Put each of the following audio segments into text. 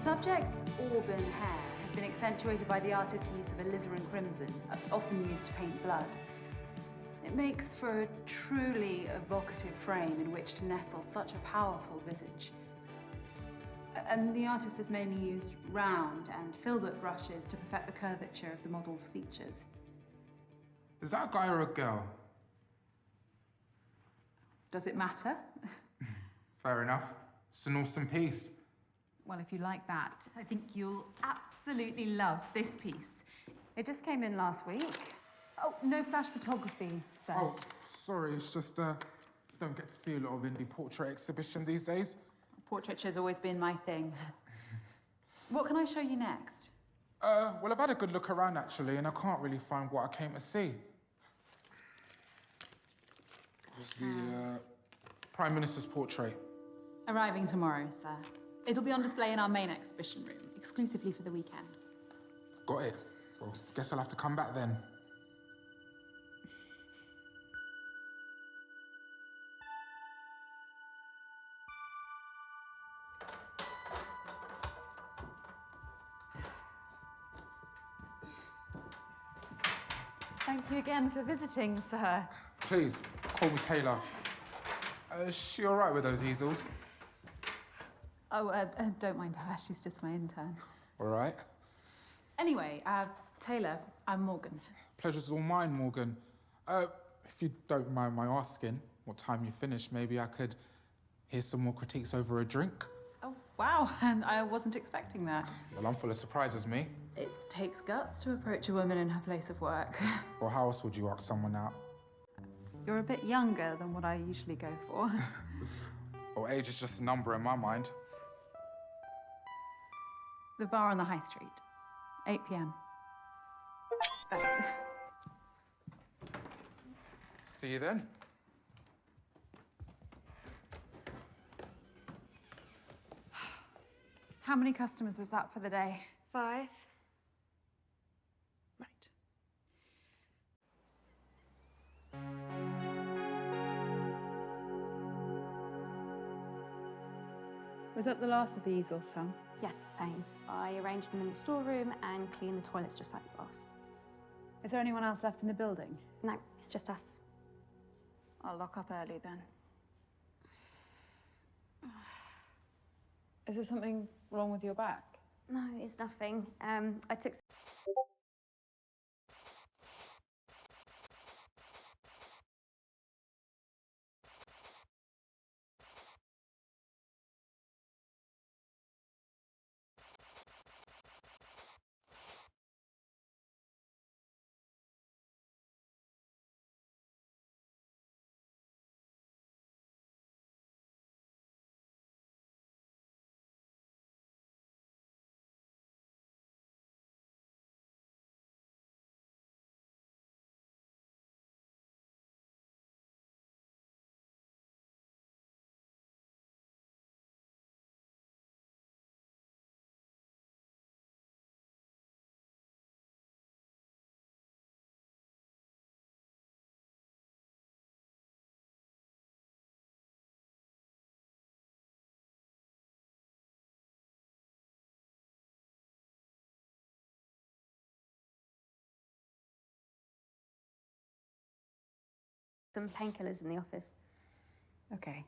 subject's auburn hair has been accentuated by the artist's use of alizarin crimson, often used to paint blood. It makes for a truly evocative frame in which to nestle such a powerful visage. And the artist has mainly used round and filbert brushes to perfect the curvature of the model's features. Is that a guy or a girl? Does it matter? Fair enough. It's an awesome piece. Well, if you like that, I think you'll absolutely love this piece. It just came in last week. Oh, no flash photography, sir. Oh, sorry, it's just, don't get to see a lot of indie portrait exhibition these days. Portraiture has always been my thing. What can I show you next? Well, I've had a good look around, actually, and I can't really find what I came to see. It's the Prime Minister's portrait. Arriving tomorrow, sir. It'll be on display in our main exhibition room, exclusively for the weekend. Got it. Well, guess I'll have to come back then. Thank you again for visiting, sir. Please, call me Taylor. Is she all right with those easels? Oh, don't mind her. She's just my intern. All right. Anyway, Taylor, I'm Morgan. Pleasure's all mine, Morgan. If you don't mind my asking, what time you finish, maybe I could hear some more critiques over a drink? Oh, wow. And I wasn't expecting that. Well, I'm full of surprises, me. It takes guts to approach a woman in her place of work. Or how else would you ask someone out? You're a bit younger than what I usually go for. Well, age is just a number in my mind. The bar on the high street. 8 p.m. See you then. How many customers was that for the day? 5. Right. Was that the last of the easels, Sam? Yes, Miss Haynes. I arranged them in the storeroom and cleaned the toilets just like last. Is there anyone else left in the building? No, it's just us. I'll lock up early then. Is there something wrong with your back? No, it's nothing. I took some painkillers in the office. Okay.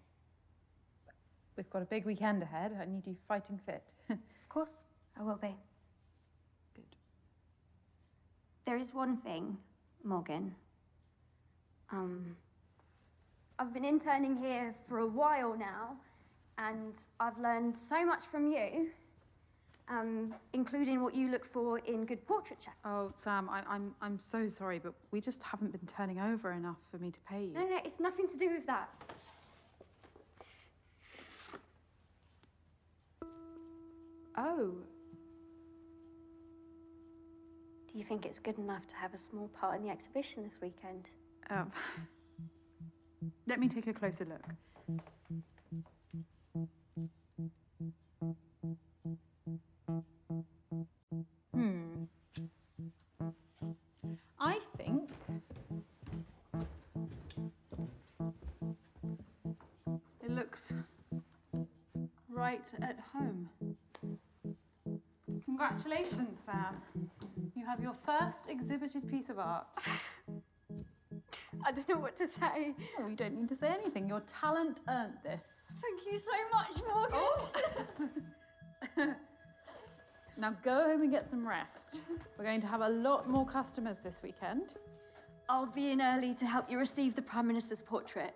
We've got a big weekend ahead. I need you fighting fit. Of course, I will be. Good. There is one thing, Morgan. I've been interning here for a while now, and I've learned so much from you, including what you look for in good portraiture. Oh, Sam, I'm so sorry, but we just haven't been turning over enough for me to pay you. No, it's nothing to do with that. Oh. Do you think it's good enough to have a small part in the exhibition this weekend? Let me take a closer look. I think it looks right at home. Congratulations, Sam. You have your first exhibited piece of art. I don't know what to say. Oh, you don't need to say anything. Your talent earned this. Thank you so much, Morgan. Oh. Now go home and get some rest. We're going to have a lot more customers this weekend. I'll be in early to help you receive the Prime Minister's portrait.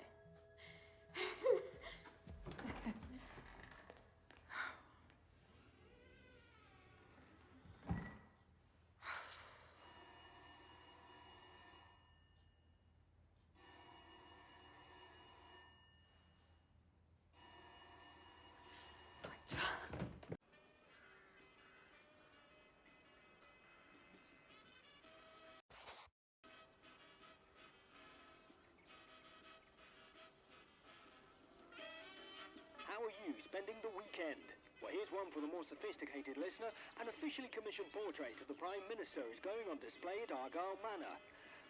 How are you spending the weekend? Well, here's one for the more sophisticated listener. An officially commissioned portrait of the Prime Minister is going on display at Argyle Manor.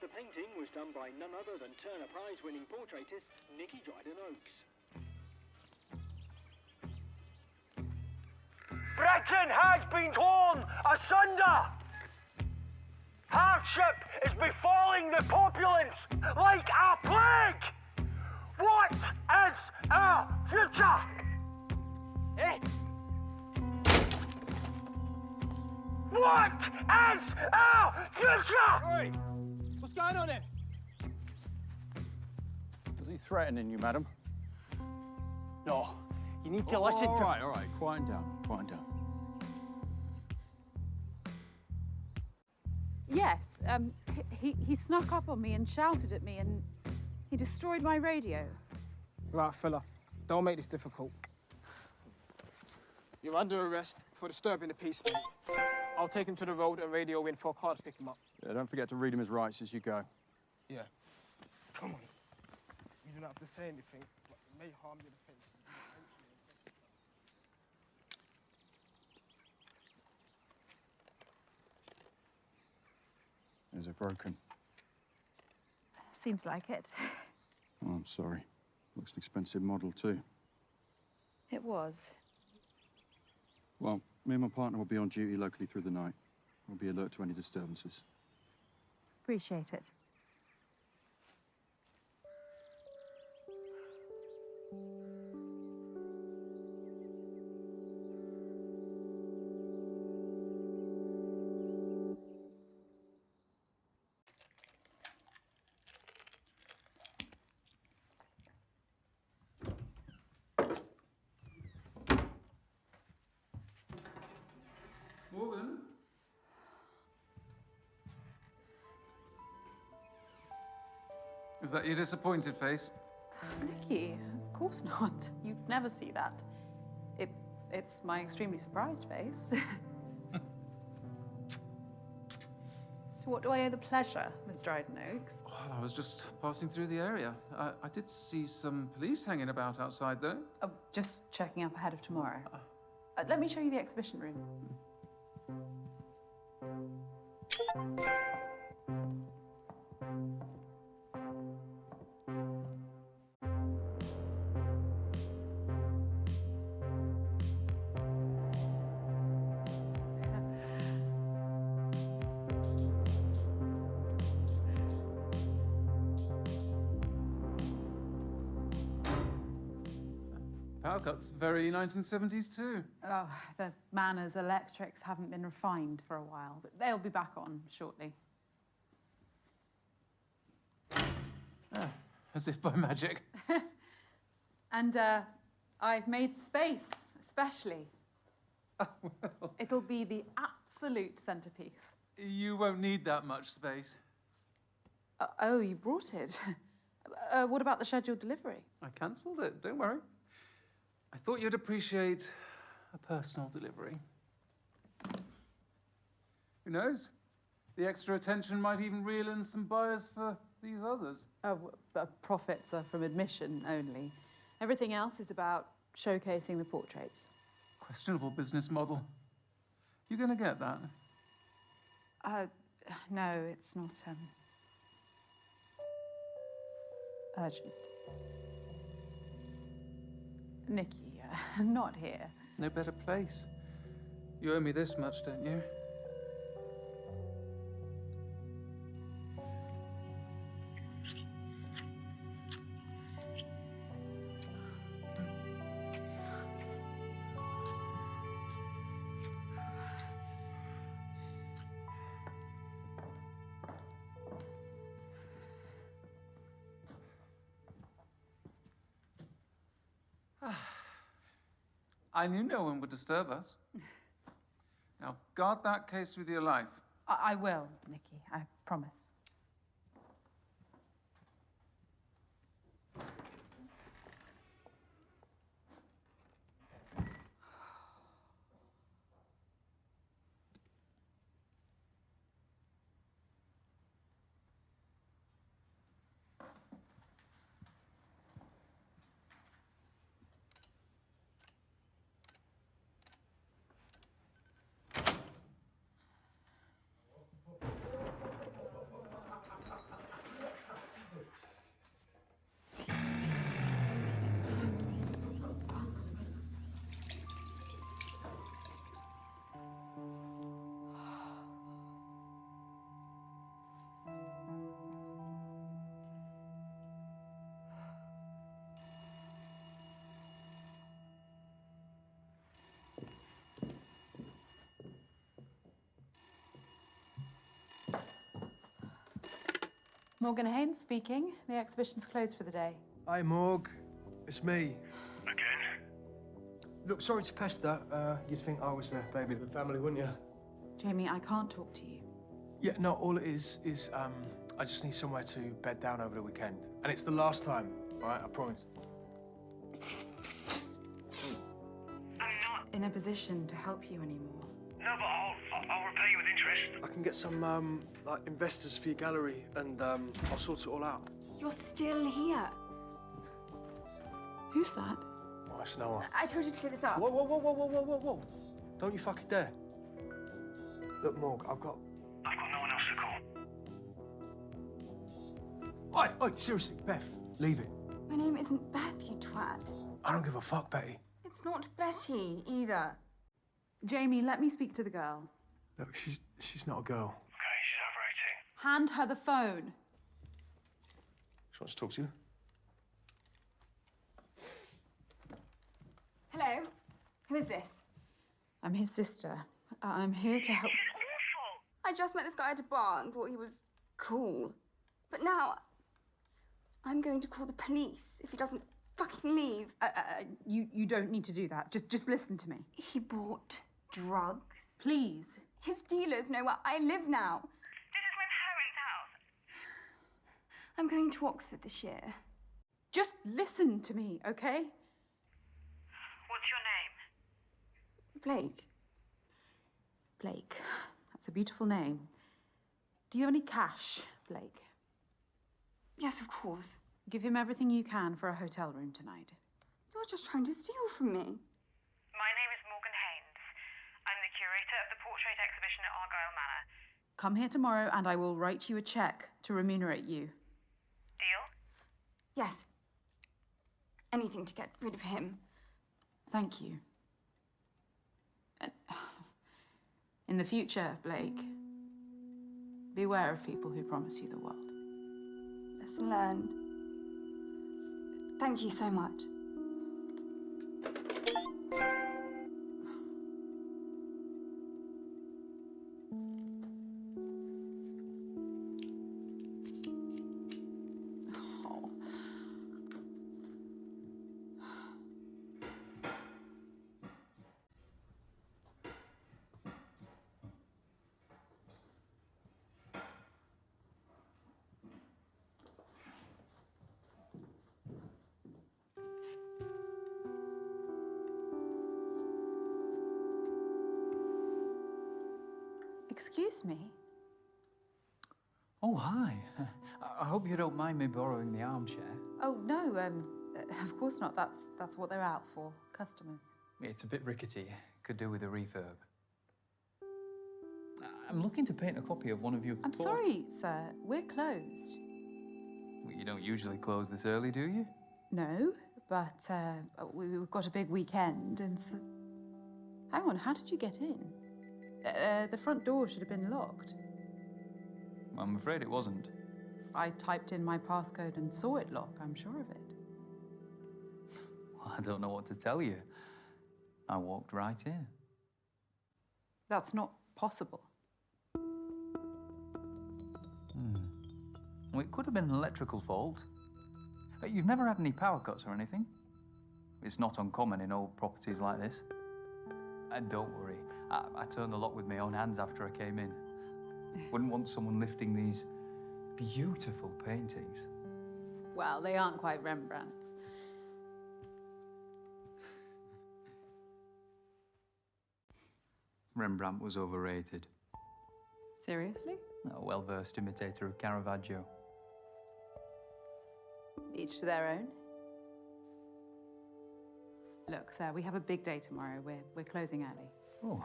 The painting was done by none other than Turner Prize-winning portraitist Nicky Dryden-Oakes. Britain has been torn asunder! Hardship is befalling the populace like a plague! What is our future? Eh? What is our future? Oi! What's going on here? Is he threatening you, madam? No. You need to listen to... All right. Quiet down. Yes, he snuck up on me and shouted at me and he destroyed my radio. Right, fella. Don't make this difficult. You're under arrest for disturbing the peace, mate. I'll take him to the road and radio in for a car to pick him up. Yeah, don't forget to read him his rights as you go. Yeah. Come on. You don't have to say anything, but it may harm your defense. Is it broken? Seems like it. Oh, I'm sorry. Looks an expensive model, too. It was. Well, me and my partner will be on duty locally through the night. We'll be alert to any disturbances. Appreciate it. Morgan? Is that your disappointed face? Nicky, of course not. You'd never see that. It's my extremely surprised face. To what do I owe the pleasure, Miss Dryden-Oakes? Well, I was just passing through the area. I did see some police hanging about outside, though. Oh, just checking up ahead of tomorrow. Let me show you the exhibition room. Power cuts, very 1970s too. Oh, the Manners electrics haven't been refined for a while, but they'll be back on shortly. As if by magic. And I've made space, especially. Oh, well, It'll be the absolute centerpiece. you won't need that much space. Oh, you brought it. What about the scheduled delivery? I cancelled it, don't worry. I thought you'd appreciate a personal delivery. Who knows? The extra attention might even reel in some buyers for these others. Oh, profits are from admission only. Everything else is about showcasing the portraits. Questionable business model. You gonna get that? No, it's not, urgent. Nicky, not here. No better place. You owe me this much, don't you? I knew no one would disturb us. Now, guard that case with your life. I will, Nikki, I promise. Morgan Haynes speaking. The exhibition's closed for the day. Hi, Morg. It's me. Again? Look, sorry to pester. You'd think I was the baby of the family, wouldn't you? Jamie, I can't talk to you. Yeah, no, all it is I just need somewhere to bed down over the weekend. And it's the last time, all right? I promise. I'm not. In a position to help you anymore. No, but I'll repay you with interest. I can get some, like, investors for your gallery, and I'll sort it all out. You're still here. Who's that? Oh, it's Noah. I told you to clear this up. Whoa, whoa, whoa, whoa, whoa, whoa, whoa, whoa. Don't you fucking dare. Look, Morg, I've got no one else to call. Oi, seriously, Beth, leave it. My name isn't Beth, you twat. I don't give a fuck, Betty. It's not Betty, either. Jamie, let me speak to the girl. Look, she's not a girl. Okay, she's over 18. Hand her the phone. She wants to talk to you. Hello? Who is this? I'm his sister. I'm here to help. Awful! I just met this guy at a bar and thought he was cool. But now, I'm going to call the police if he doesn't fucking leave. You don't need to do that. Just listen to me. He bought drugs. Please. His dealers know where I live now. This is my parents' house. I'm going to Oxford this year. Just listen to me, okay? What's your name? Blake. Blake. That's a beautiful name. Do you have any cash, Blake? Yes, of course. Give him everything you can for a hotel room tonight. You're just trying to steal from me. My name is Morgan Haynes. I'm the curator of the portrait exhibition at Argyle Manor. Come here tomorrow and I will write you a check to remunerate you. Deal? Yes. Anything to get rid of him. Thank you. In the future, Blake, beware of people who promise you the world. Lesson learned. Thank you so much. Oh. Excuse me. Oh, hi. I hope you don't mind me borrowing the armchair. Oh, no, of course not. That's what they're out for, customers. It's a bit rickety. Could do with a refurb. I'm looking to paint a copy of one of your I'm sorry, sir. We're closed. Well, you don't usually close this early, do you? No, but we've got a big weekend, and so... Hang on, how did you get in? The front door should have been locked. I'm afraid it wasn't. I typed in my passcode and saw it lock, I'm sure of it. Well, I don't know what to tell you. I walked right in. That's not possible. Well, it could have been an electrical fault. You've never had any power cuts or anything? It's not uncommon in old properties like this. And don't worry, I turned the lock with my own hands after I came in. Wouldn't want someone lifting these beautiful paintings. Well, they aren't quite Rembrandts. Rembrandt was overrated. Seriously? A well-versed imitator of Caravaggio. Each to their own. Look, sir, we have a big day tomorrow. We're closing early. Oh,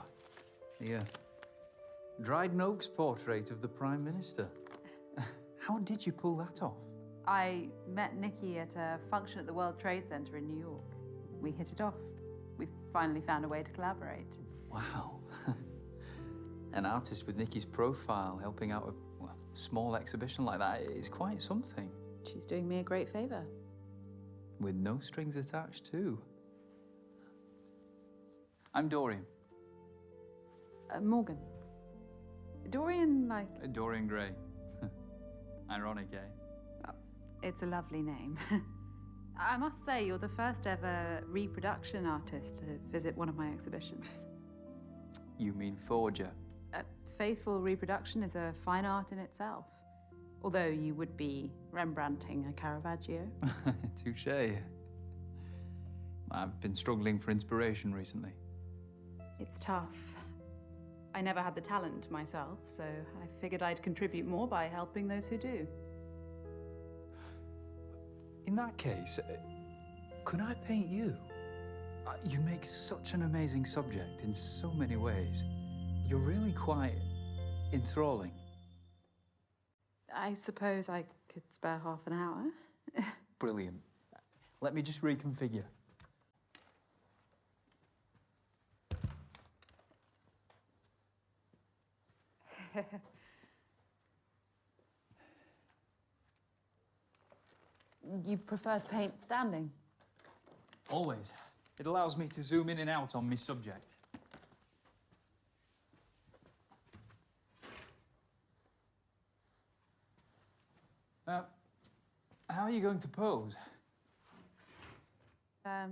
the Dryden Oaks portrait of the Prime Minister. How did you pull that off? I met Nikki at a function at the World Trade Center in New York. We hit it off. We've finally found a way to collaborate. Wow. An artist with Nikki's profile helping out a small exhibition like that is quite something. She's doing me a great favor. With no strings attached, too. I'm Dorian. Morgan. Dorian, like... Dorian Gray. Ironic, eh? Oh, it's a lovely name. I must say, you're the first ever reproduction artist to visit one of my exhibitions. You mean forger? Faithful reproduction is a fine art in itself. Although you would be Rembrandting a Caravaggio. Touché. I've been struggling for inspiration recently. It's tough. I never had the talent myself, so I figured I'd contribute more by helping those who do. In that case, could I paint you? You make such an amazing subject in so many ways. You're really quite enthralling. I suppose I could spare half an hour. Brilliant. Let me just reconfigure. You prefer to paint standing? Always. It allows me to zoom in and out on my subject. How are you going to pose? I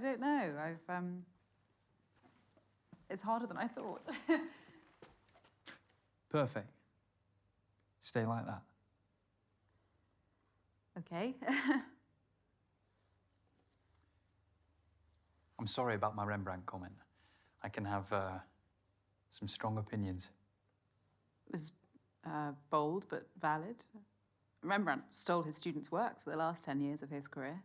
don't know. It's harder than I thought. Perfect. Stay like that. Okay. I'm sorry about my Rembrandt comment. I can have some strong opinions. It was bold but valid. Rembrandt stole his students' work for the last 10 years of his career.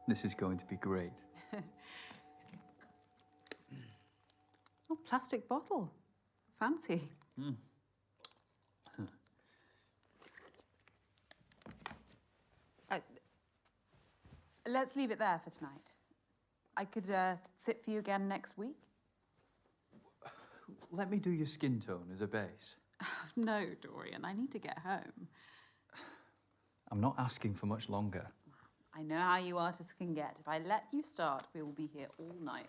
This is going to be great. Oh, plastic bottle. Fancy. Mm. Let's leave it there for tonight. I could sit for you again next week. Let me do your skin tone as a base. No, Dorian, I need to get home. I'm not asking for much longer. I know how you artists can get. If I let you start, we will be here all night.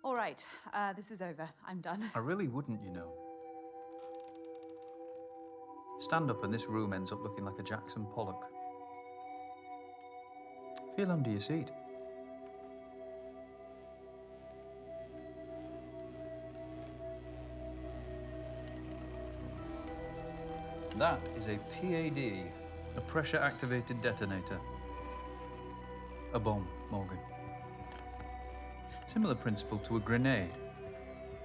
All right, this is over. I'm done. I really wouldn't, you know. Stand up and this room ends up looking like a Jackson Pollock. Feel under your seat. That is a PAD, a pressure-activated detonator. A bomb, Morgan. Similar principle to a grenade.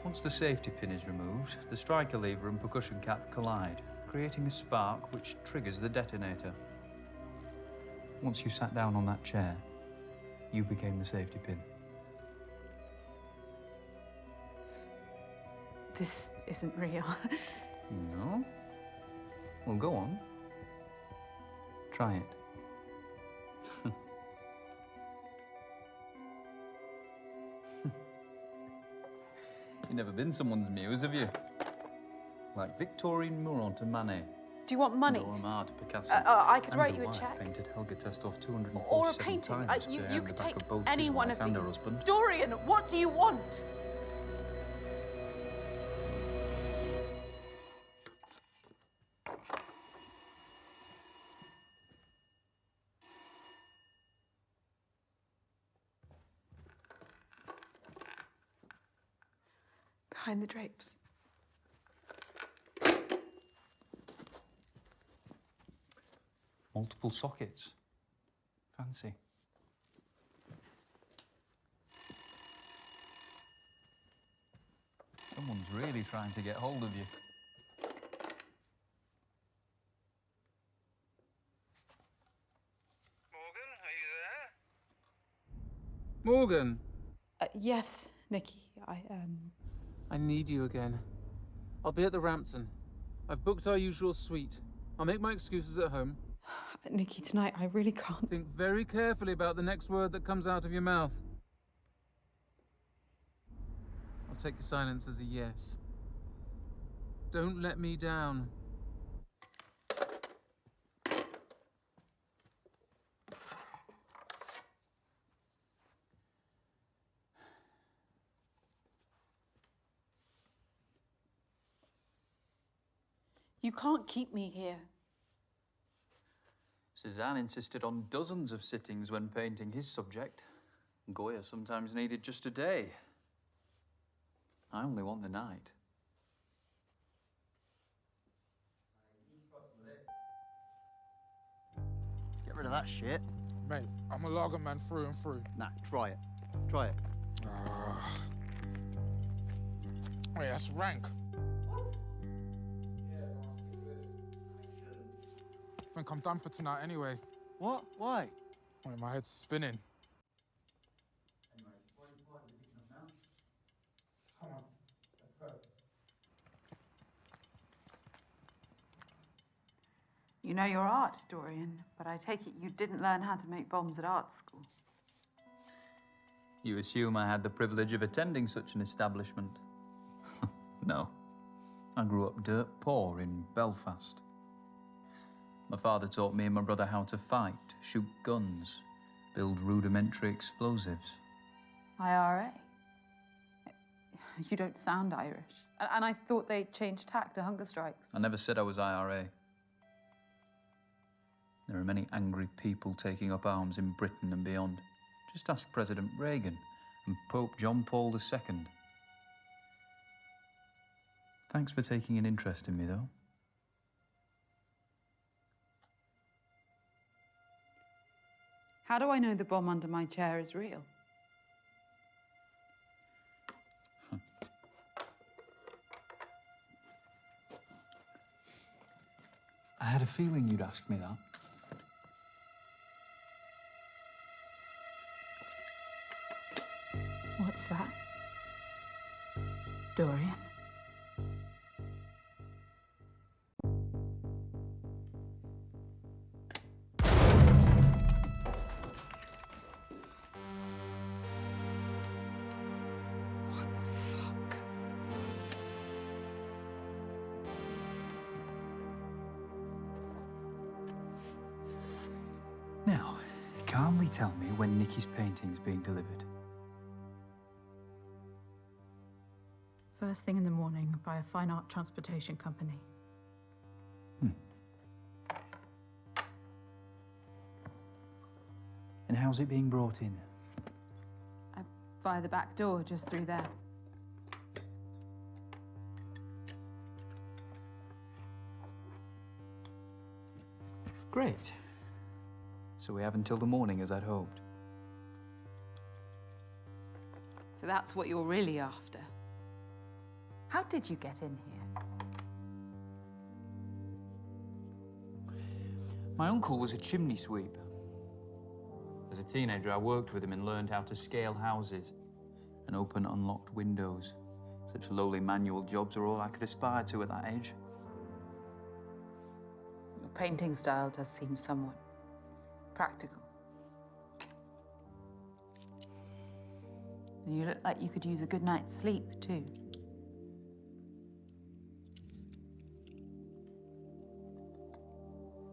Once the safety pin is removed, the striker lever and percussion cap collide, creating a spark which triggers the detonator. Once you sat down on that chair, you became the safety pin. This isn't real. No? Well, go on. Try it. You've never been someone's muse, have you? Like Victorine Murat to Manet. Do you want money? Dora Maar to Picasso. I could And write the you a wife check. Painted Helga Testov 247 Or a painting. times You behind could the back take of both any his one wife of and her these. husband. Dorian, what do you want? Behind the drapes. Multiple sockets. Fancy. Someone's really trying to get hold of you. Morgan, are you there? Morgan, Yes, Nikki. I need you again. I'll be at the Rampton. I've booked our usual suite. I'll make my excuses at home. Nikki, tonight I really can't. Think very carefully about the next word that comes out of your mouth. I'll take your silence as a yes. Don't let me down. You can't keep me here. Suzanne insisted on dozens of sittings when painting his subject. Goya sometimes needed just a day. I only want the night. Get rid of that shit. Mate, I'm a lager man through and through. Nah, try it. Try it. Wait, that's rank. I think I'm done for tonight anyway. What? Why? Wait, my head's spinning. Come on, let's go. You know your art, Dorian, but I take it you didn't learn how to make bombs at art school. You assume I had the privilege of attending such an establishment? No. I grew up dirt poor in Belfast. My father taught me and my brother how to fight, shoot guns, build rudimentary explosives. IRA? You don't sound Irish. And I thought they changed tack to hunger strikes. I never said I was IRA. There are many angry people taking up arms in Britain and beyond. Just ask President Reagan and Pope John Paul II. Thanks for taking an interest in me, though. How do I know the bomb under my chair is real? I had a feeling you'd ask me that. What's that? Dorian? Now, calmly tell me when Nikki's painting's being delivered. first thing in the morning by a fine art transportation company. And how's it being brought in? Via the back door, just through there. Great. So we have until the morning, as I'd hoped. So that's what you're really after. How did you get in here? My uncle was a chimney sweep. As a teenager, I worked with him and learned how to scale houses and open unlocked windows. Such lowly manual jobs are all I could aspire to at that age. Your painting style does seem somewhat practical. You look like you could use a good night's sleep, too.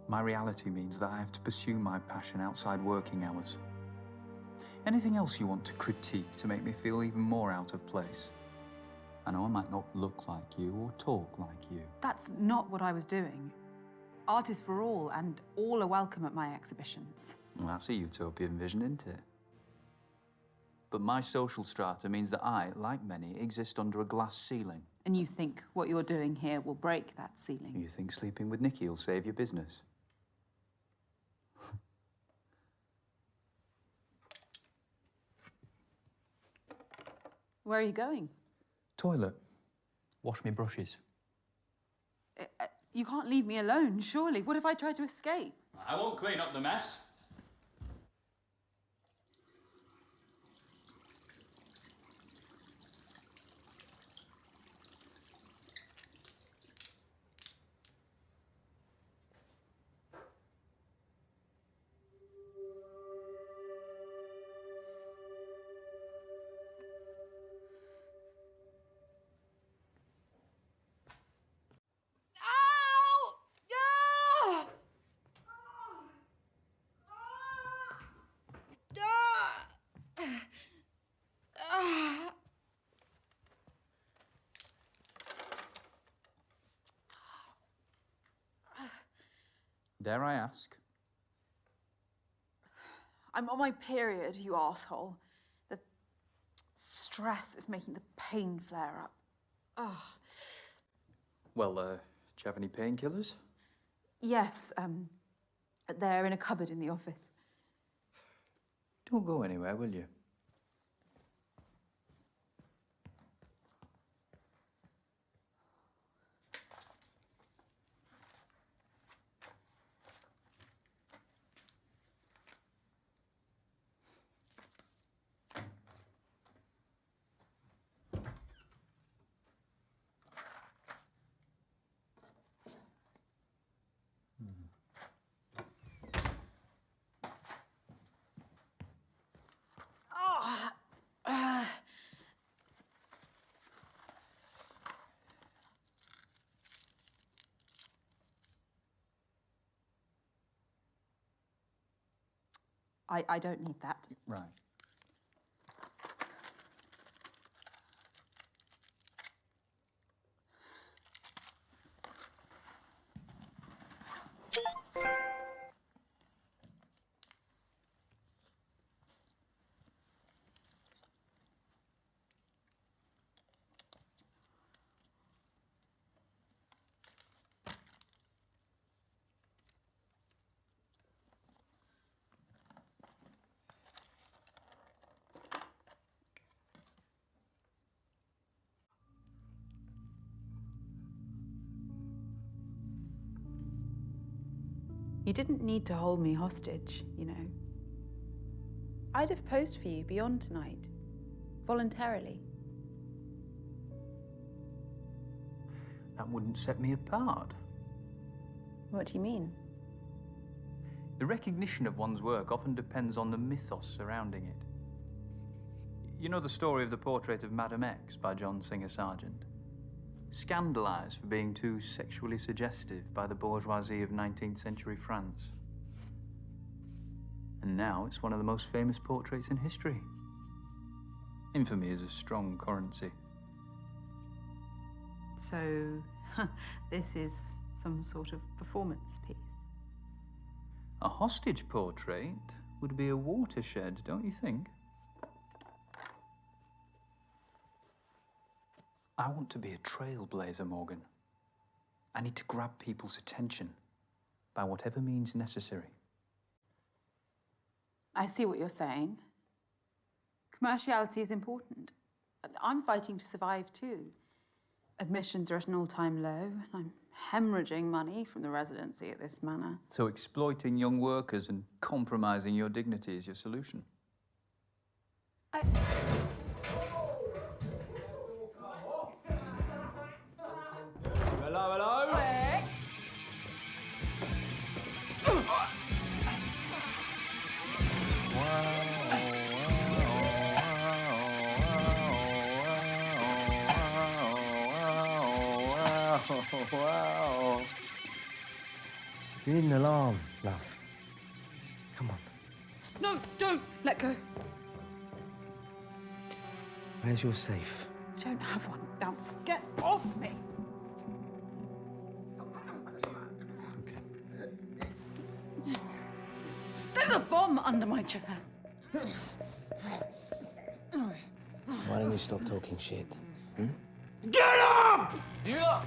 My reality means that I have to pursue my passion outside working hours. Anything else you want to critique to make me feel even more out of place? I know I might not look like you or talk like you. That's not what I was doing. Art is for all, and all are welcome at my exhibitions. Well, that's a utopian vision, isn't it? But my social strata means that I, like many, exist under a glass ceiling. And you think what you're doing here will break that ceiling? You think sleeping with Nikki will save your business? Where are you going? Toilet. Wash me brushes. You can't leave me alone, surely. What if I try to escape? I won't clean up the mess. Dare I ask? I'm on my period, you asshole. The stress is making the pain flare up. Ugh. Well, do you have any painkillers? Yes, they're in a cupboard in the office. Don't go anywhere, will you? I don't need that. Right. You didn't need to hold me hostage, you know. I'd have posed for you beyond tonight, voluntarily. That wouldn't set me apart. What do you mean? The recognition of one's work often depends on the mythos surrounding it. You know the story of the portrait of Madame X by John Singer Sargent? Scandalized for being too sexually suggestive by the bourgeoisie of 19th century France. And now it's one of the most famous portraits in history. Infamy is a strong currency. So, this is some sort of performance piece. A hostage portrait would be a watershed, don't you think? I want to be a trailblazer, Morgan. I need to grab people's attention by whatever means necessary. I see what you're saying. Commerciality is important. I'm fighting to survive too. Admissions are at an all-time low, and I'm hemorrhaging money from the residency at this manor. So exploiting young workers and compromising your dignity is your solution? Hello, hello? Quick! Wow. You need an alarm, love. Come on. No, don't! Let go. Where's your safe? I don't have one. Now, get off me! There's a bomb under my chair. Why don't you stop talking shit? Hmm? Get up! Yeah!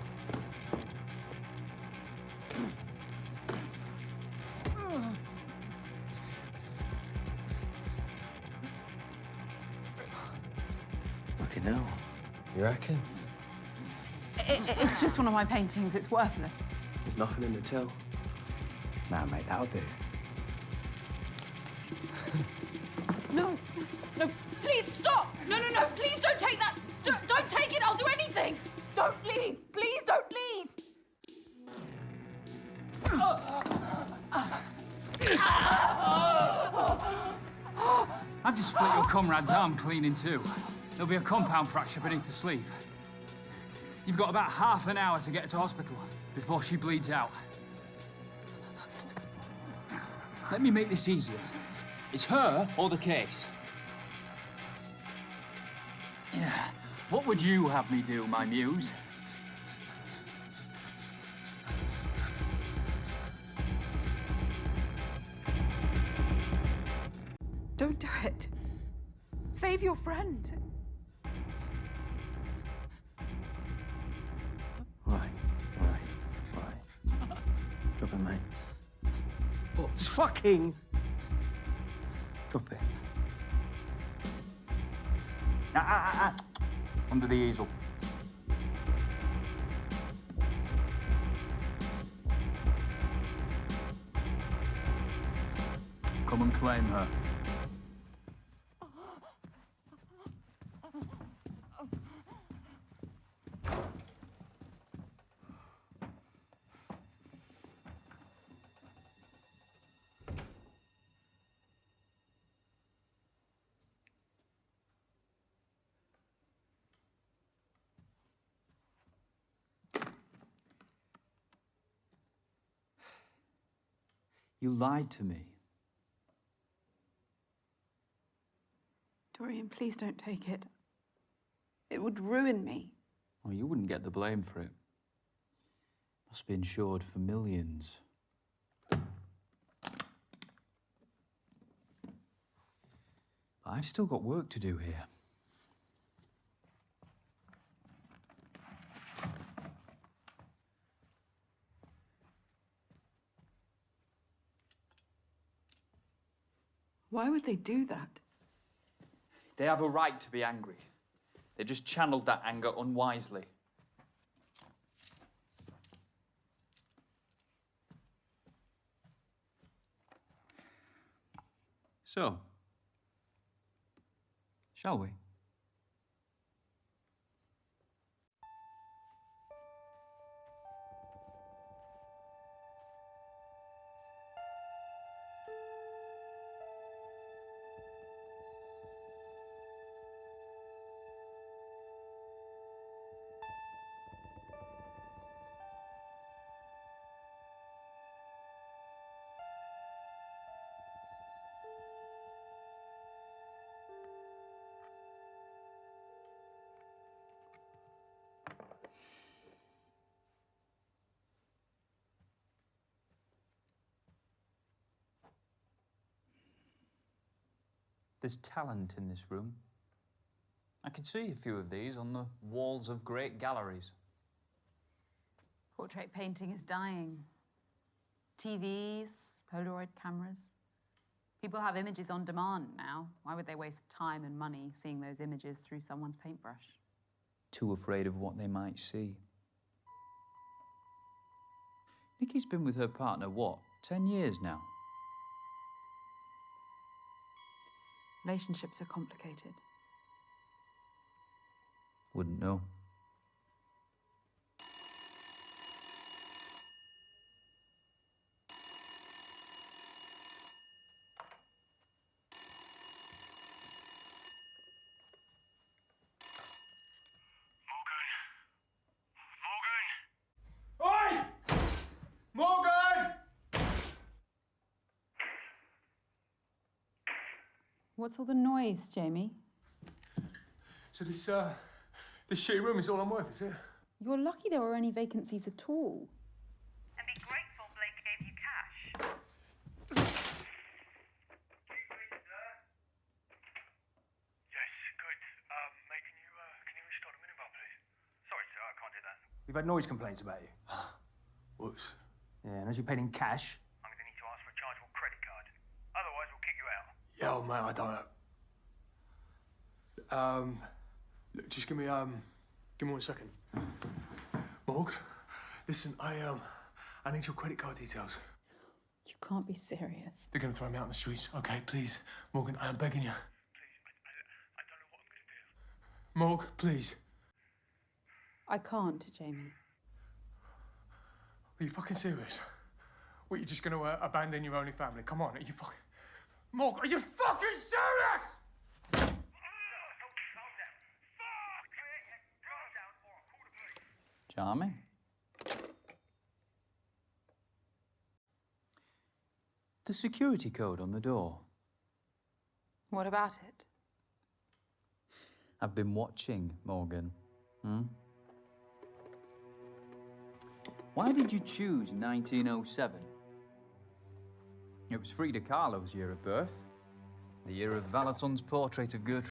Fucking hell. You reckon? It's just one of my paintings. It's worthless. There's nothing in the till. Nah, mate, that'll do. No, no, please stop! No, no, no, please don't take that! Don't take it, I'll do anything! Don't leave, please don't leave! I've just split your comrade's arm clean in two. There'll be a compound fracture beneath the sleeve. You've got about half an hour to get her to hospital before she bleeds out. Let me make this easier. It's her or the case. Yeah. What would you have me do, my muse? Don't do it. Save your friend. Right. Drop it, mate. What? Just fucking... Drop it. Under the easel. Come and claim her. You lied to me. Dorian, please don't take it. It would ruin me. Well, you wouldn't get the blame for it. Must be insured for millions. I've still got work to do here. Why would they do that? They have a right to be angry. They just channeled that anger unwisely. So, shall we? There's talent in this room. I can see a few of these on the walls of great galleries. Portrait painting is dying. TVs, Polaroid cameras. People have images on demand now. Why would they waste time and money seeing those images through someone's paintbrush? Too afraid of what they might see. Nikki's been with her partner, what, 10 years now? Relationships are complicated. Wouldn't know. What's all the noise, Jamie? So this shitty room is all I'm worth, is it? You're lucky there were any vacancies at all. And be grateful Blake gave you cash. Yes, good. Mate, can you restart the minibar, please? Sorry, sir, I can't do that. We've had noise complaints about you. Whoops. Yeah, and as you paid in cash. I'm going to need to ask for a chargeable credit card. Otherwise, we'll kick you out. Yeah, oh, mate, I don't know. Look, just give me 1 second. Morg, listen, I need your credit card details. You can't be serious. They're gonna throw me out in the streets. Okay, please. Morgan, I am begging you. Please, I don't know what I'm going to do. Morg, please. I can't, Jamie. Are you fucking serious? What, you're just gonna abandon your only family? Come on, are you fucking... Morg, are you fucking serious? Charming. The security code on the door. What about it? I've been watching, Morgan. Why did you choose 1907? It was Frida Kahlo's year of birth. The year of Valaton's portrait of Gertrude.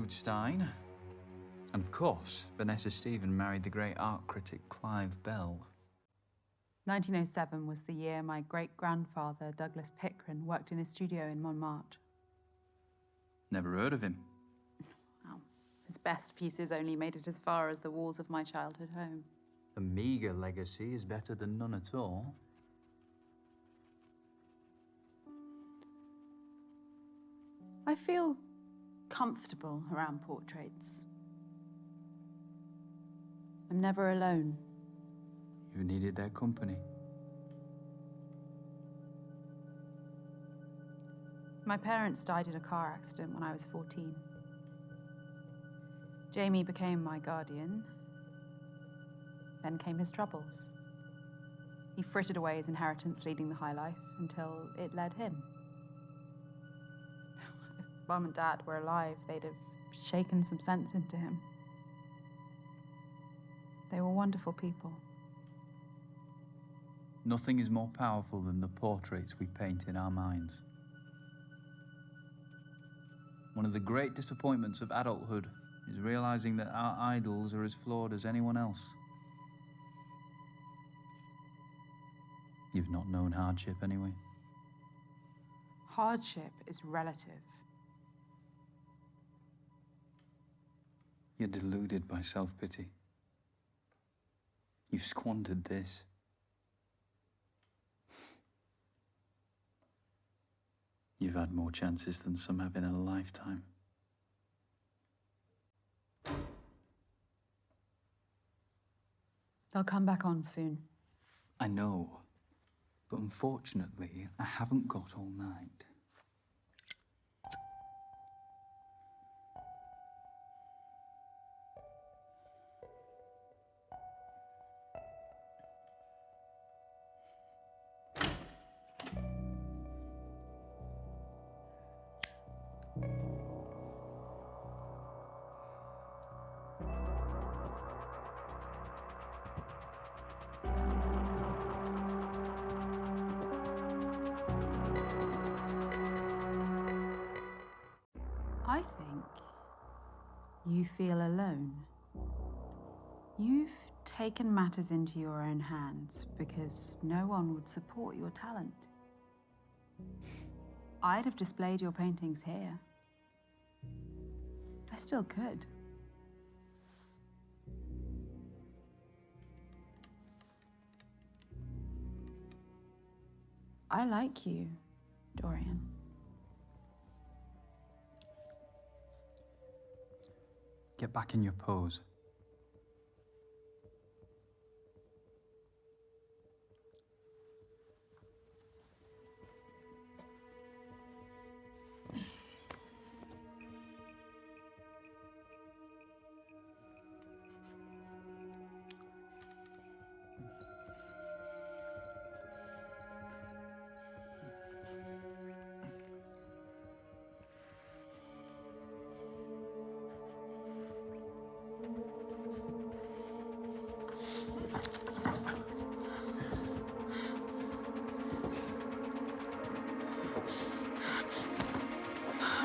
Stein. And of course, Vanessa Stephen married the great art critic Clive Bell. 1907 was the year my great-grandfather, Douglas Pickren, worked in his studio in Montmartre. Never heard of him. Wow. His best pieces only made it as far as the walls of my childhood home. The meager legacy is better than none at all. I feel comfortable around portraits. I'm never alone. You needed their company. My parents died in a car accident when I was 14. Jamie became my guardian. Then came his troubles. He frittered away his inheritance leading the high life until it led him. If Mum and Dad were alive, they'd have shaken some sense into him. They were wonderful people. Nothing is more powerful than the portraits we paint in our minds. One of the great disappointments of adulthood is realizing that our idols are as flawed as anyone else. You've not known hardship anyway. Hardship is relative. You're deluded by self-pity. You've squandered this. You've had more chances than some have in a lifetime. They'll come back on soon. I know, but unfortunately, I haven't got all night. I think you feel alone. You've taken matters into your own hands because no one would support your talent. I'd have displayed your paintings here. I still could. I like you, Dorian. Get back in your pose.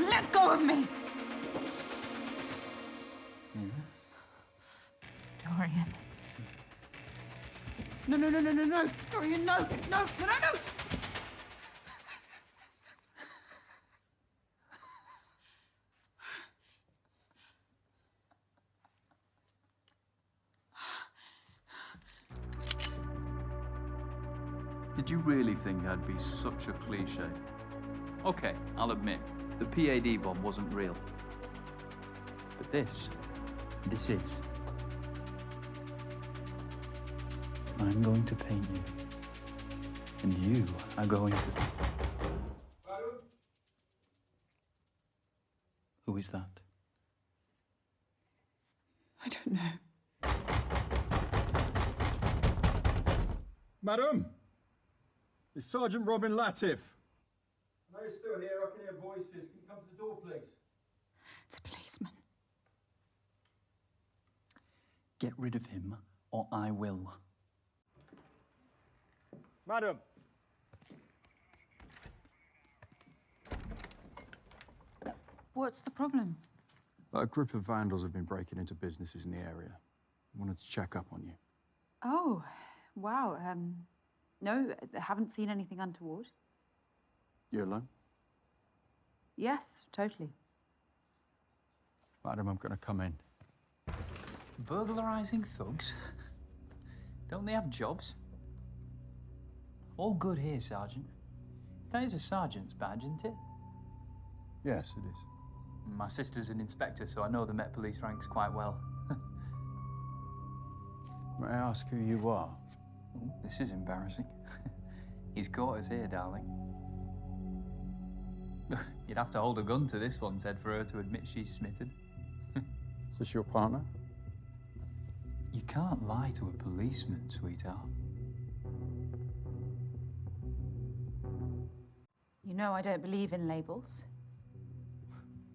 Let go of me! Dorian. No, no, no, no, no, no! Dorian, no! No, no, no, no! Did you really think I'd be such a cliche? Okay, I'll admit, the PAD bomb wasn't real. But this is. I'm going to paint you. And you are going to... Who is that? I don't know. Madam! It's Sergeant Robin Latif. I know you're still here, I can hear voices. Can you come to the door, please? It's a policeman. Get rid of him, or I will. Madam! What's the problem? A group of vandals have been breaking into businesses in the area. Wanted to check up on you. Oh, wow. No, I haven't seen anything untoward. You alone? Yes, totally. Madam, I'm going to come in. Burglarizing thugs? Don't they have jobs? All good here, Sergeant. That is a sergeant's badge, isn't it? Yes, it is. My sister's an inspector, so I know the Met Police ranks quite well. May I ask who you are? Ooh, this is embarrassing. He's caught us here, darling. You'd have to hold a gun to this one's head for her to admit she's smitten. Is this your partner? You can't lie to a policeman, sweetheart. You know I don't believe in labels.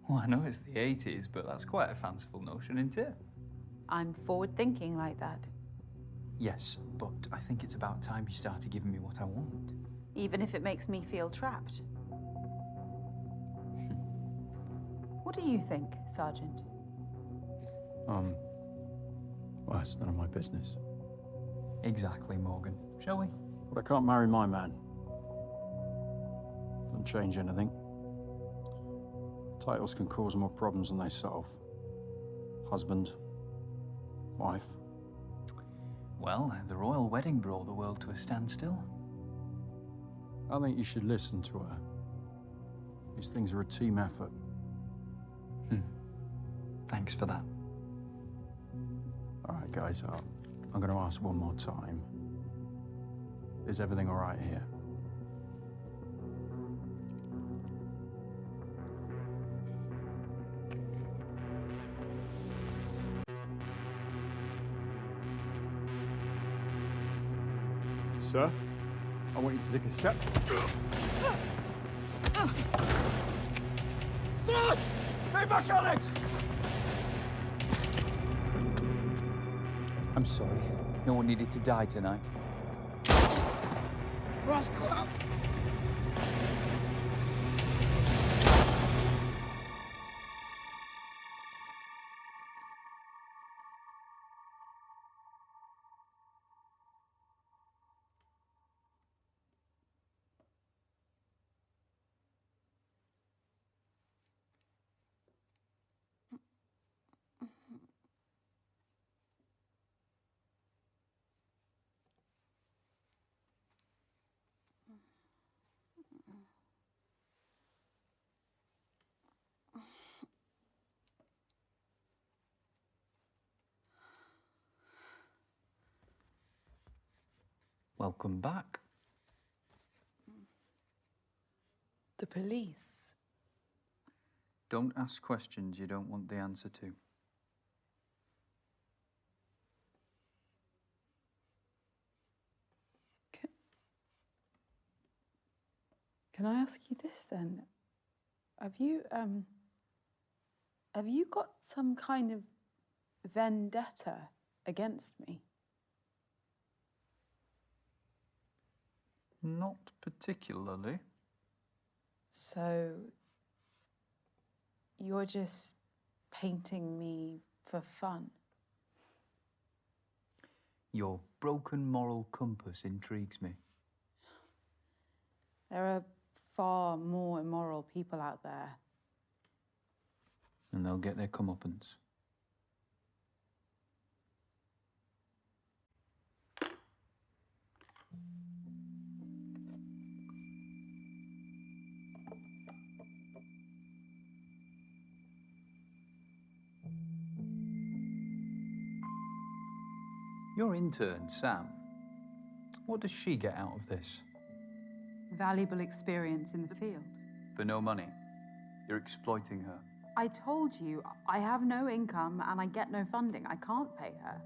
Well, I know it's the 80s, but that's quite a fanciful notion, isn't it? I'm forward-thinking like that. Yes, but I think it's about time you started giving me what I want. Even if it makes me feel trapped. What do you think, Sergeant? Well, it's none of my business. Exactly, Morgan. Shall we? But I can't marry my man. Doesn't change anything. Titles can cause more problems than they solve. Husband, wife. Well, the royal wedding brought the world to a standstill. I think you should listen to her. These things are a team effort. Thanks for that. All right, guys, I'm going to ask one more time. Is everything all right here? Sir, I want you to take a step. Sarge! Stay back, Alex! I'm sorry. No one needed to die tonight. Rascal! Welcome back. The police. Don't ask questions you don't want the answer to. Can I ask you this then? Have you got some kind of vendetta against me? Not particularly. So you're just painting me for fun? Your broken moral compass intrigues me. There are far more immoral people out there. And they'll get their comeuppance. Your intern, Sam, what does she get out of this? Valuable experience in the field. For no money. You're exploiting her. I told you, I have no income and I get no funding. I can't pay her.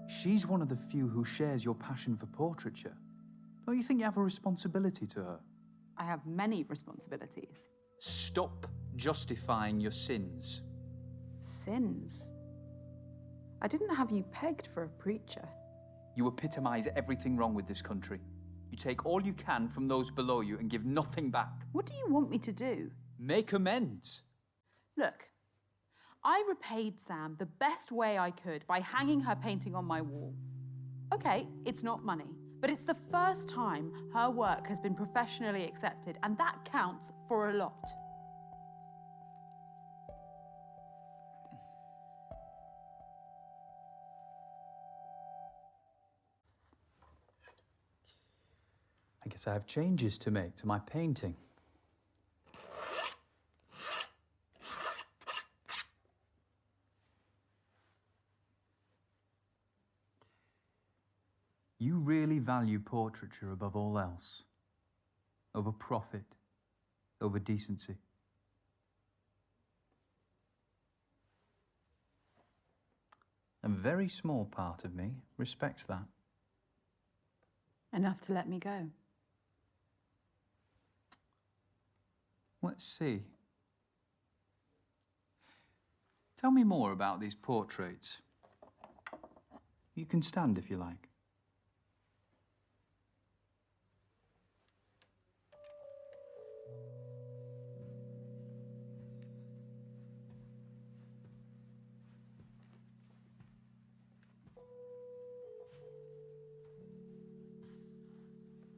She's one of the few who shares your passion for portraiture. Don't you think you have a responsibility to her? I have many responsibilities. Stop justifying your sins. Sins? I didn't have you pegged for a preacher. You epitomize everything wrong with this country. You take all you can from those below you and give nothing back. What do you want me to do? Make amends. Look, I repaid Sam the best way I could by hanging her painting on my wall. Okay, it's not money, but it's the first time her work has been professionally accepted, and that counts for a lot. I guess I have changes to make to my painting. You really value portraiture above all else, over profit, over decency. A very small part of me respects that. Enough to let me go. Let's see. Tell me more about these portraits. You can stand if you like.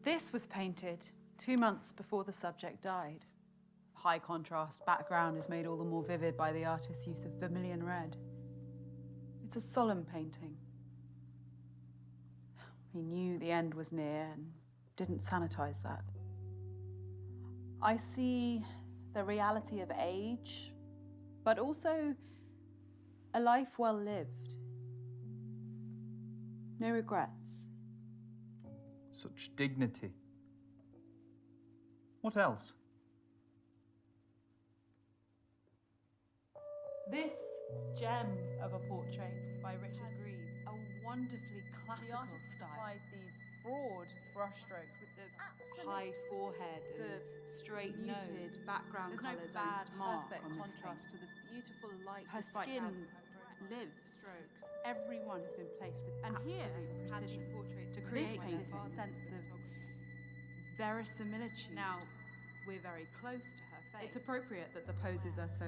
This was painted 2 months before the subject died. High contrast background is made all the more vivid by the artist's use of vermilion red. It's a solemn painting. He knew the end was near and didn't sanitize that. I see the reality of age, but also a life well lived. No regrets. Such dignity. What else? This gem of a portrait by Richard Greaves, a wonderfully classical style. Applied these broad brushstrokes with the high forehead and the straight nose, background colours, bad perfect contrast to the beautiful light. Her skin lives. Strokes. Everyone has been placed with absolute precision to create this sense of verisimilitude. Now, we're very close to her face. It's appropriate that the poses are so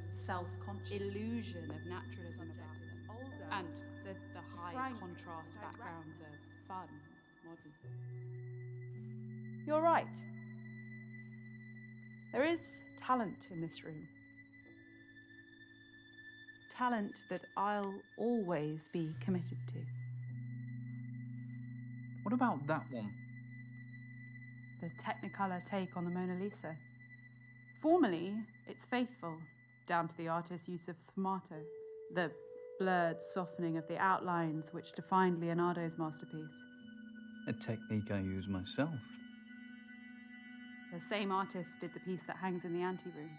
self-conscious. Illusion of naturalism about it. Older. And the high contrast backgrounds are fun, modern. You're right. There is talent in this room. Talent that I'll always be committed to. What about that one? The Technicolor take on the Mona Lisa. Formally, it's faithful, down to the artist's use of sfumato, the blurred softening of the outlines which defined Leonardo's masterpiece. A technique I use myself. The same artist did the piece that hangs in the anteroom.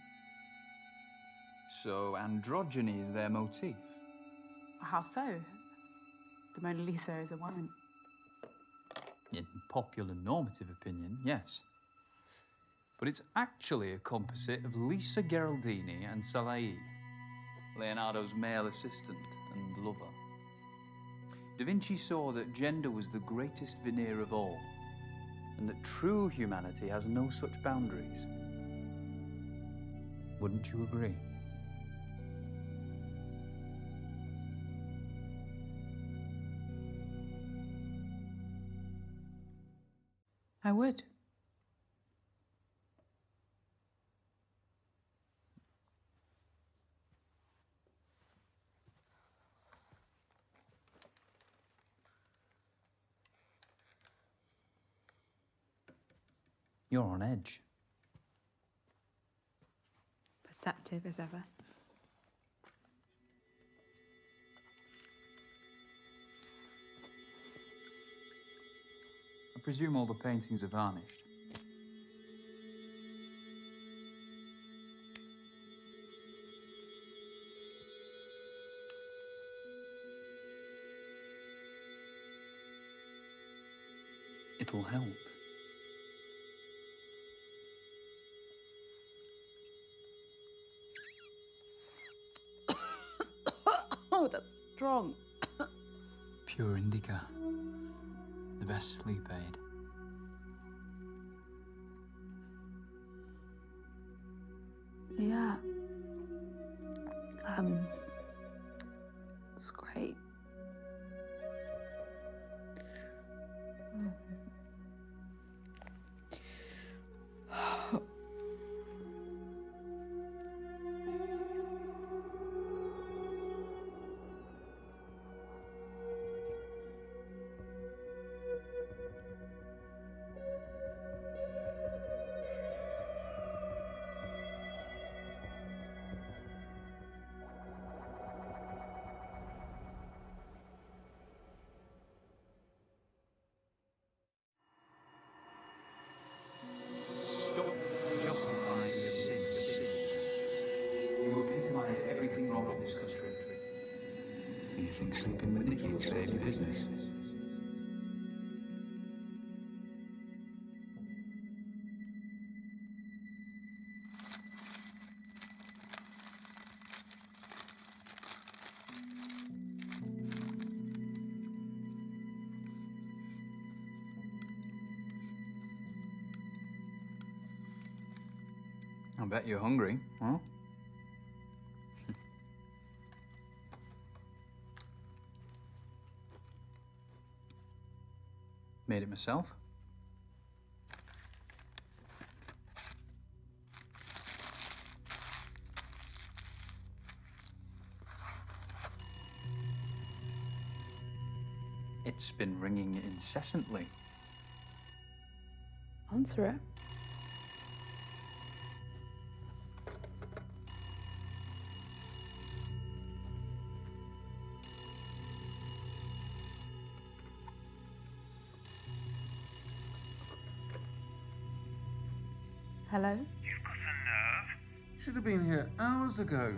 So androgyny is their motif? How so? The Mona Lisa is a woman. In popular normative opinion, yes. But it's actually a composite of Lisa Gherardini and Salai, Leonardo's male assistant and lover. Da Vinci saw that gender was the greatest veneer of all, and that true humanity has no such boundaries. Wouldn't you agree? I would. You're on edge. Perceptive as ever. I presume all the paintings are varnished. It'll help. Oh, that's strong. Pure indica. The best sleep aid. Yeah. It's great. of this country. You think sleeping with Nikki will save your business? I bet you're hungry, huh? Made it myself. It's been ringing incessantly. Answer it. Hello? You've got a nerve. Should have been here hours ago.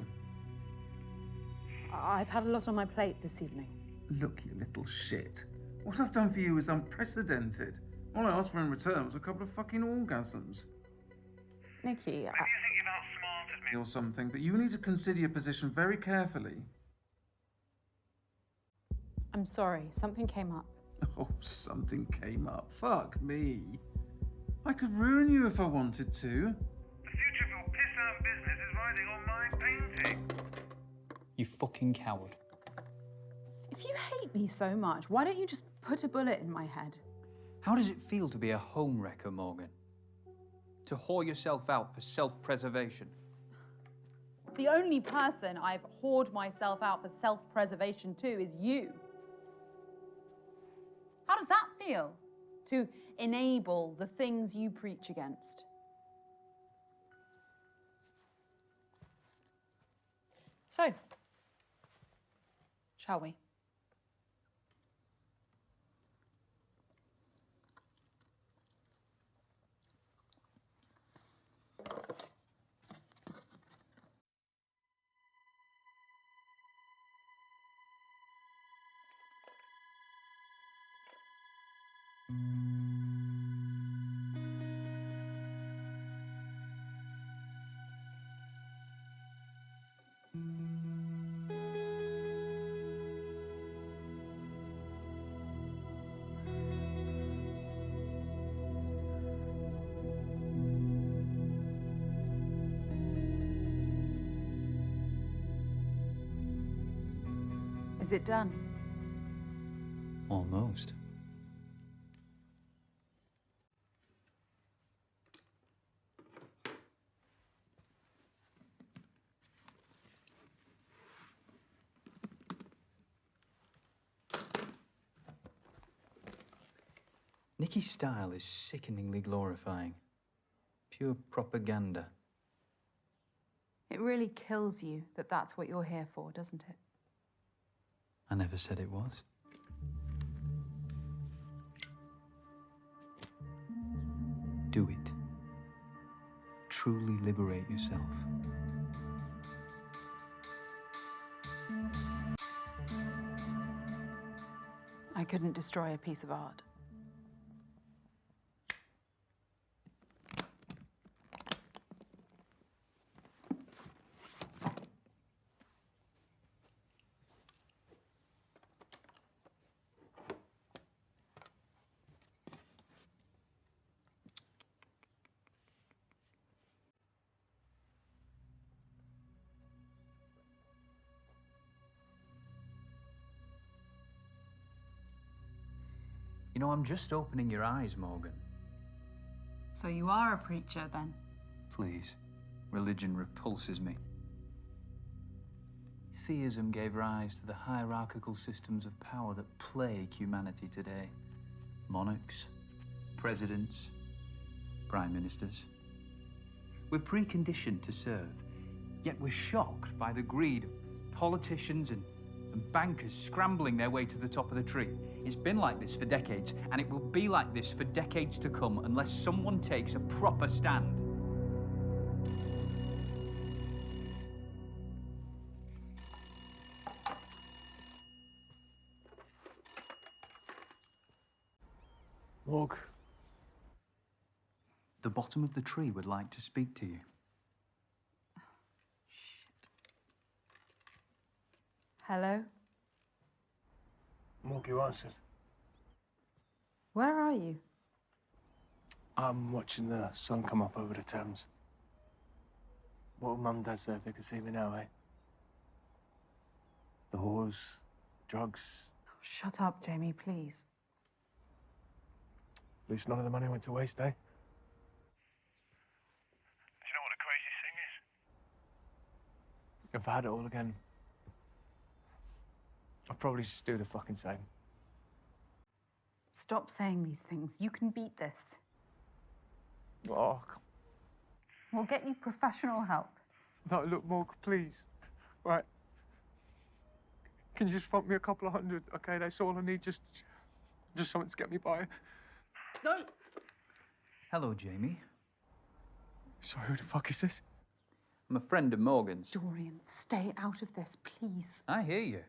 I've had a lot on my plate this evening. Look, you little shit. What I've done for you is unprecedented. All I asked for in return was a couple of fucking orgasms. Nikki, Maybe you think you've outsmarted me or something, but you need to consider your position very carefully. I'm sorry, something came up. Oh, something came up. Fuck me. I could ruin you if I wanted to. The future of your piss-out business is riding on my painting. You fucking coward. If you hate me so much, why don't you just put a bullet in my head? How does it feel to be a home wrecker, Morgan? To whore yourself out for self-preservation? The only person I've whored myself out for self-preservation to is you. How does that feel? To enable the things you preach against? So, shall we? Is it done? Almost. Nikki's style is sickeningly glorifying. Pure propaganda. It really kills you that that's what you're here for, doesn't it? I never said it was. Do it. Truly liberate yourself. I couldn't destroy a piece of art. You know, I'm just opening your eyes, Morgan. So you are a preacher, then? Please. Religion repulses me. Theism gave rise to the hierarchical systems of power that plague humanity today. Monarchs, presidents, prime ministers. We're preconditioned to serve, yet we're shocked by the greed of politicians and bankers scrambling their way to the top of the tree. It's been like this for decades, and it will be like this for decades to come unless someone takes a proper stand. Morg. The bottom of the tree would like to speak to you. Hello? Morg, you answered. Where are you? I'm watching the sun come up over the Thames. What would Mum and Dad say if they could see me now, eh? The whores, drugs. Shut up, Jamie, please. At least none of the money went to waste, eh? Do you know what the craziest thing is? If I had it all again, I'd probably just do the fucking same. Stop saying these things. You can beat this. Oh, We'll get you professional help. no, look, Morg, please. Right. Can you just front me a couple of hundred? Okay, that's all I need. Just something to get me by. No. Hello, Jamie. Sorry, who the fuck is this? I'm a friend of Morgan's. Dorian, stay out of this, please. I hear you.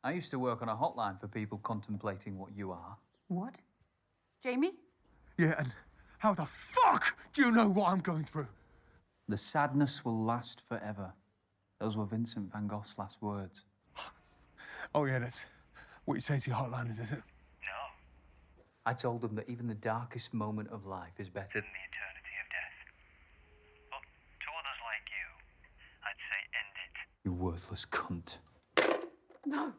I used to work on a hotline for people contemplating what you are. What? Jamie? Yeah, and how the fuck do you know what I'm going through? The sadness will last forever. Those were Vincent van Gogh's last words. Oh, yeah, that's what you say to your hotliners, is it? No. I told them that even the darkest moment of life is better In the eternity of death. But to others like you, I'd say end it. You worthless cunt. No.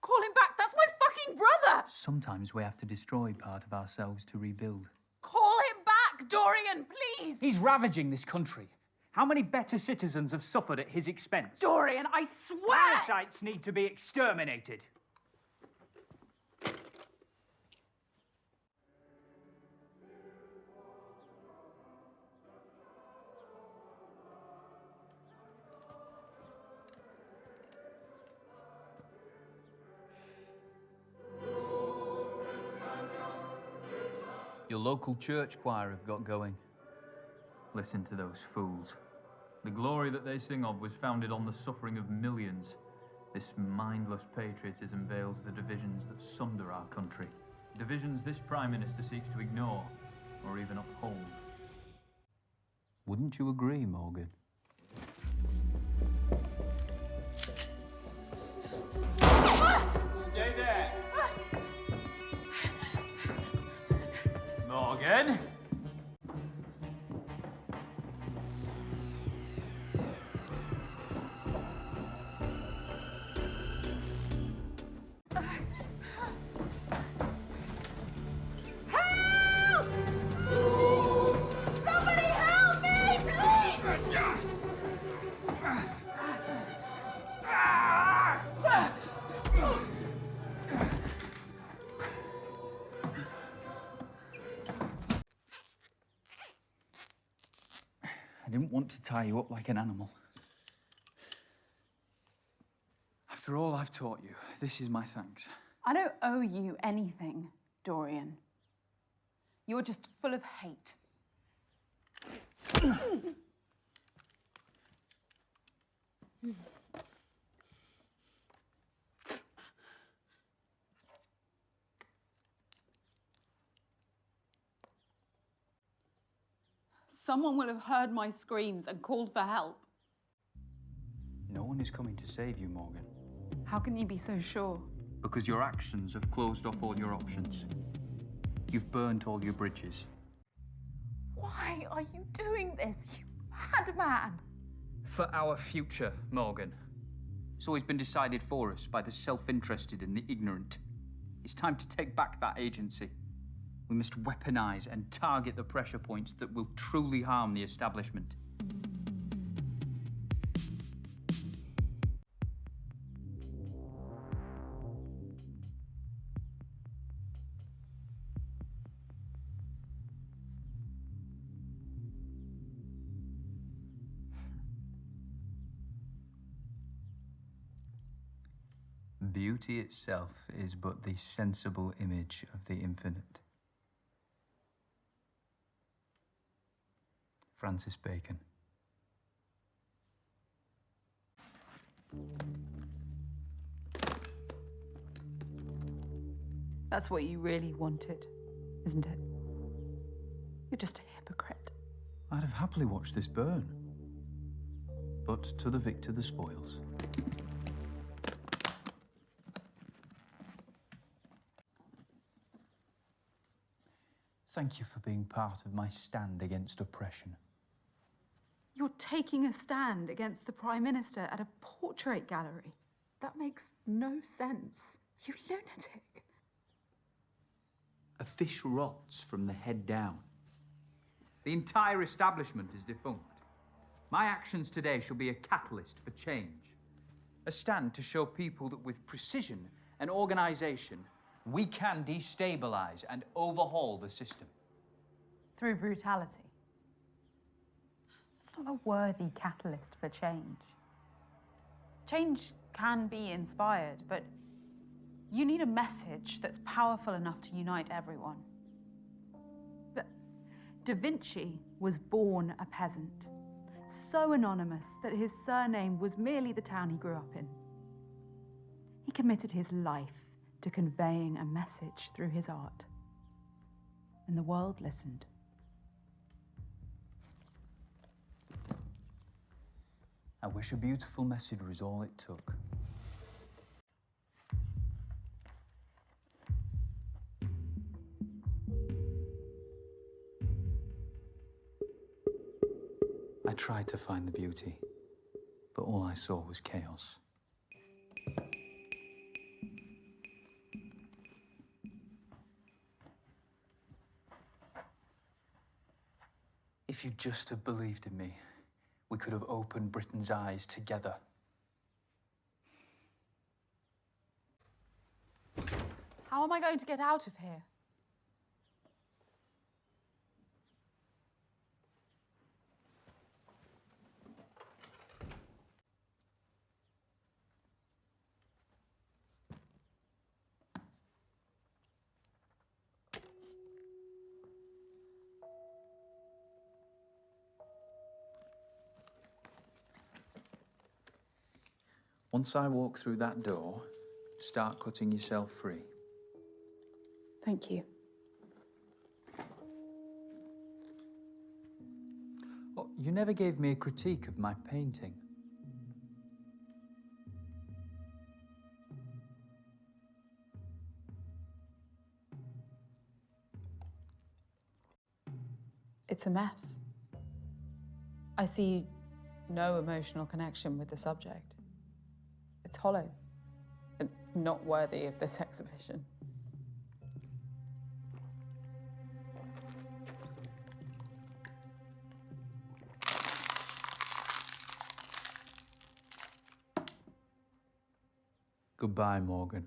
Call him back. That's my fucking brother. Sometimes we have to destroy part of ourselves to rebuild. Call him back, Dorian, please. He's ravaging this country. How many better citizens have suffered at his expense? Dorian, I swear. Parasites need to be exterminated. Your local church choir have got going. Listen to those fools. The glory that they sing of was founded on the suffering of millions. This mindless patriotism veils the divisions that sunder our country. Divisions this Prime Minister seeks to ignore, or even uphold. Wouldn't you agree, Morgan? Stay there! Morgan? I didn't want to tie you up like an animal. After all I've taught you, this is my thanks. I don't owe you anything, Dorian. You're just full of hate. Someone will have heard my screams and called for help. No one is coming to save you, Morgan. How can you be so sure? Because your actions have closed off all your options. You've burnt all your bridges. Why are you doing this, you madman? For our future, Morgan. It's always been decided for us by the self-interested and the ignorant. It's time to take back that agency. We must weaponize and target the pressure points that will truly harm the establishment. Beauty itself is but the sensible image of the infinite. Francis Bacon. That's what you really wanted, isn't it? You're just a hypocrite. I'd have happily watched this burn. But to the victor the spoils. Thank you for being part of my stand against oppression. You're taking a stand against the Prime Minister at a portrait gallery. That makes no sense. You lunatic. A fish rots from the head down. The entire establishment is defunct. My actions today shall be a catalyst for change. A stand to show people that with precision and organisation, we can destabilise and overhaul the system. Through brutality. It's not a worthy catalyst for change. Change can be inspired, but you need a message that's powerful enough to unite everyone. But Da Vinci was born a peasant, so anonymous that his surname was merely the town he grew up in. He committed his life to conveying a message through his art, and the world listened. I wish a beautiful message was all it took. I tried to find the beauty, but all I saw was chaos. If you'd just have believed in me, we could have opened Britain's eyes together. How am I going to get out of here? Once I walk through that door, start cutting yourself free. Thank you. Well, you never gave me a critique of my painting. It's a mess. I see no emotional connection with the subject. It's hollow and not worthy of this exhibition. Goodbye, Morgan.